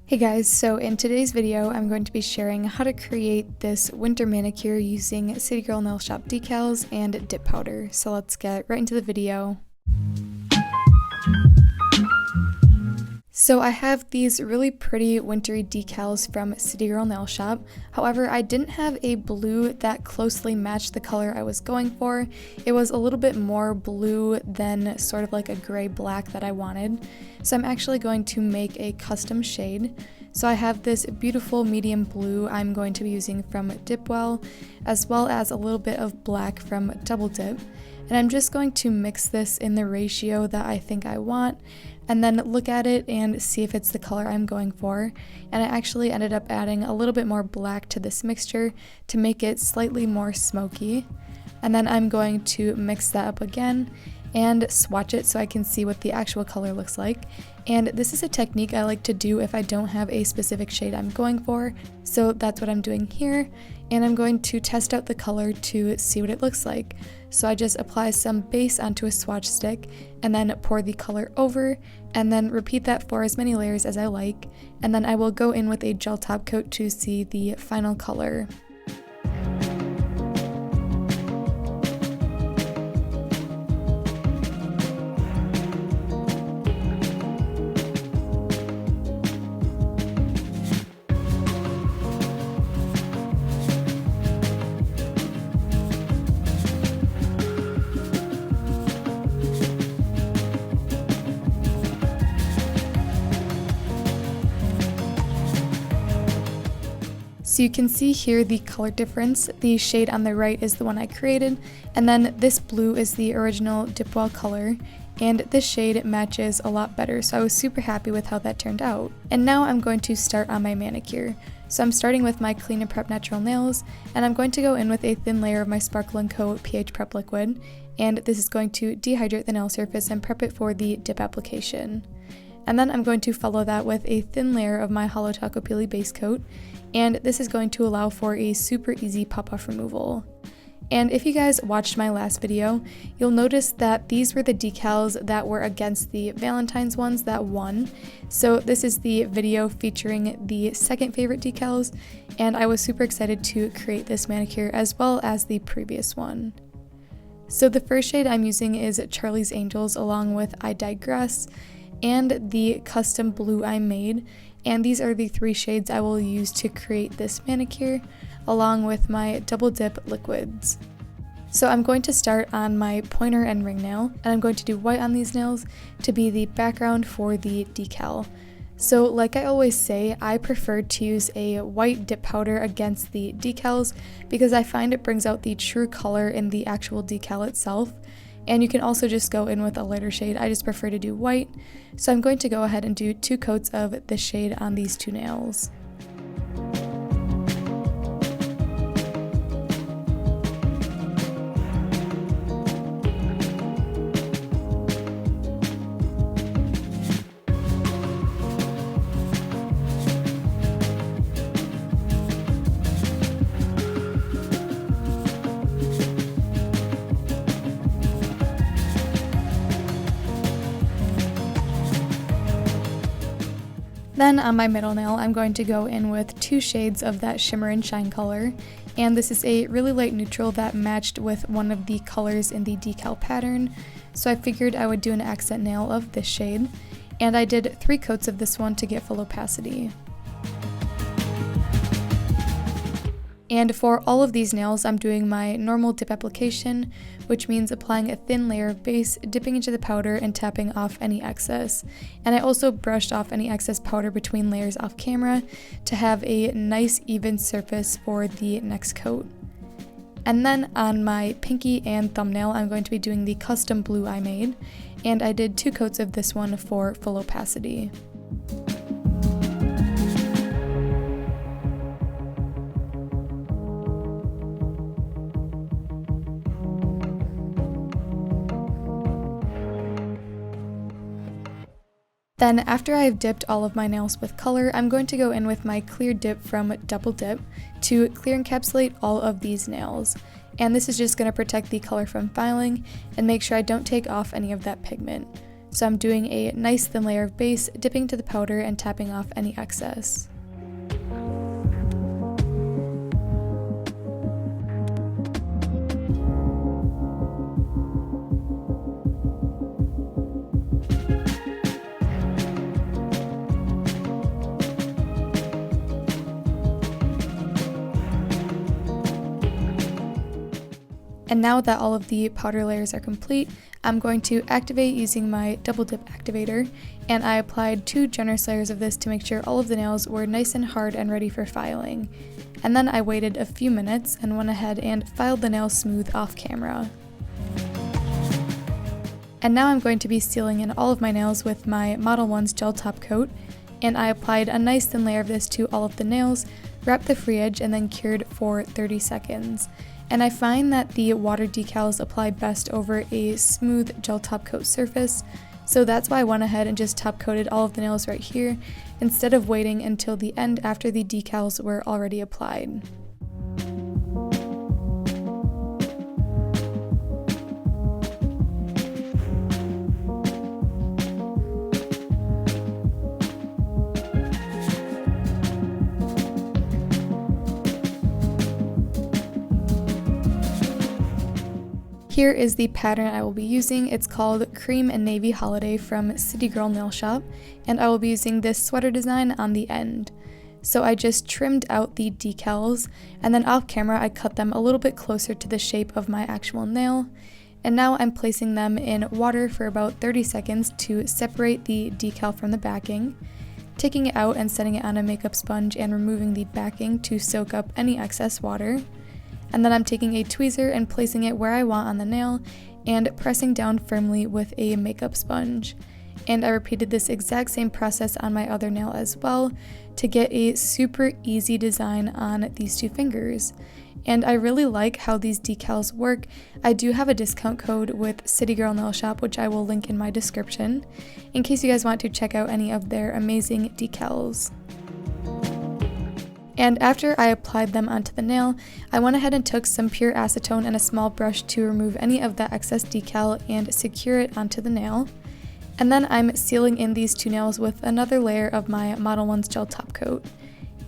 Hey guys, so in today's video I'm going to be sharing how to create this winter manicure using City Girl Nail Shop decals and dip powder. So let's get right into the video. So I have these really pretty wintry decals from City Girl Nail Shop. However, I didn't have a blue that closely matched the color I was going for. It was a little bit more blue than sort of like a gray-black that I wanted. So I'm actually going to make a custom shade. So I have this beautiful medium blue I'm going to be using from Dipwell, as well as a little bit of black from Double Dip. And I'm just going to mix this in the ratio that I think I want, and then look at it and see if it's the color I'm going for. And I actually ended up adding a little bit more black to this mixture to make it slightly more smoky. And then I'm going to mix that up again and swatch it so I can see what the actual color looks like. And this is a technique I like to do if I don't have a specific shade I'm going for, so that's what I'm doing here. And I'm going to test out the color to see what it looks like. So I just apply some base onto a swatch stick and then pour the color over, and then repeat that for as many layers as I like, and then I will go in with a gel top coat to see the final color. So you can see here the color difference. The shade on the right is the one I created, and then this blue is the original Dipwell color, and this shade matches a lot better, so I was super happy with how that turned out. And now I'm going to start on my manicure. So I'm starting with my Clean and Prep Natural Nails, and I'm going to go in with a thin layer of my Sparkle & Co. pH Prep Liquid, and this is going to dehydrate the nail surface and prep it for the dip application. And then I'm going to follow that with a thin layer of my Holo Taco Peely base coat, and this is going to allow for a super easy pop-off removal. And if you guys watched my last video, you'll notice that these were the decals that were against the Valentine's ones that won. So this is the video featuring the second favorite decals, and I was super excited to create this manicure as well as the previous one. So the first shade I'm using is Charlie's Angels along with I Digress and the custom blue I made, and these are the three shades I will use to create this manicure along with my Double Dip liquids. So I'm going to start on my pointer and ring nail, and I'm going to do white on these nails to be the background for the decal. So like I always say, I prefer to use a white dip powder against the decals because I find it brings out the true color in the actual decal itself. And you can also just go in with a lighter shade. I just prefer to do white. So I'm going to go ahead and do 2 coats of this shade on these 2 nails. Then on my middle nail, I'm going to go in with 2 shades of that Shimmer and Shine color, and this is a really light neutral that matched with one of the colors in the decal pattern, so I figured I would do an accent nail of this shade, and I did 3 coats of this one to get full opacity. And for all of these nails, I'm doing my normal dip application, which means applying a thin layer of base, dipping into the powder, and tapping off any excess. And I also brushed off any excess powder between layers off camera to have a nice even surface for the next coat. And then on my pinky and thumbnail, I'm going to be doing the custom blue I made, and I did 2 coats of this one for full opacity. Then after I have dipped all of my nails with color, I'm going to go in with my clear dip from Double Dip to clear encapsulate all of these nails. And this is just going to protect the color from filing and make sure I don't take off any of that pigment. So I'm doing a nice thin layer of base, dipping to the powder and tapping off any excess. And now that all of the powder layers are complete, I'm going to activate using my double dip activator, and I applied 2 generous layers of this to make sure all of the nails were nice and hard and ready for filing. And then I waited a few minutes and went ahead and filed the nails smooth off camera. And now I'm going to be sealing in all of my nails with my modelones gel top coat, and I applied a nice thin layer of this to all of the nails, wrapped the free edge, and then cured for 30 seconds. And I find that the water decals apply best over a smooth gel top coat surface, so that's why I went ahead and just top coated all of the nails right here, instead of waiting until the end after the decals were already applied. Here is the pattern I will be using. It's called Cream and Navy Holiday from City Girl Nail Shop, and I will be using this sweater design on the end. So I just trimmed out the decals, and then off camera I cut them a little bit closer to the shape of my actual nail, and now I'm placing them in water for about 30 seconds to separate the decal from the backing, taking it out and setting it on a makeup sponge and removing the backing to soak up any excess water. And then I'm taking a tweezer and placing it where I want on the nail and pressing down firmly with a makeup sponge. And I repeated this exact same process on my other nail as well to get a super easy design on these 2 fingers. And I really like how these decals work. I do have a discount code with City Girl Nail Shop, which I will link in my description, in case you guys want to check out any of their amazing decals. And after I applied them onto the nail, I went ahead and took some pure acetone and a small brush to remove any of that excess decal and secure it onto the nail. And then I'm sealing in these 2 nails with another layer of my modelones gel top coat.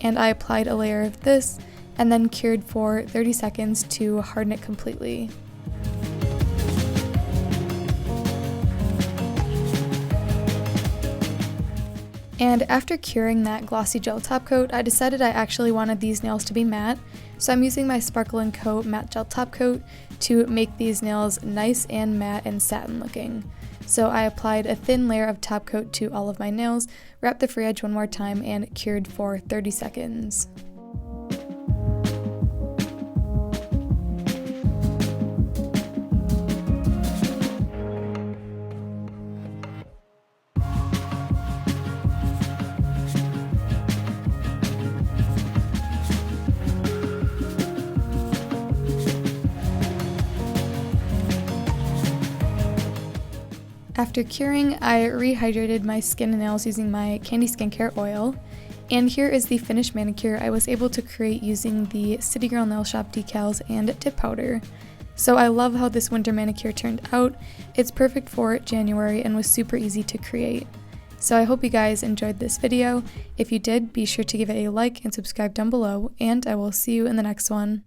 And I applied a layer of this and then cured for 30 seconds to harden it completely. And after curing that glossy gel top coat, I decided I actually wanted these nails to be matte, so I'm using my Sparkle & Co. matte gel top coat to make these nails nice and matte and satin looking. So I applied a thin layer of top coat to all of my nails, wrapped the free edge one more time, and cured for 30 seconds. After curing, I rehydrated my skin and nails using my candiskincare oil, and here is the finished manicure I was able to create using the City Girl Nail Shop decals and dip powder. So I love how this winter manicure turned out. It's perfect for January and was super easy to create. So I hope you guys enjoyed this video. If you did, be sure to give it a like and subscribe down below, and I will see you in the next one.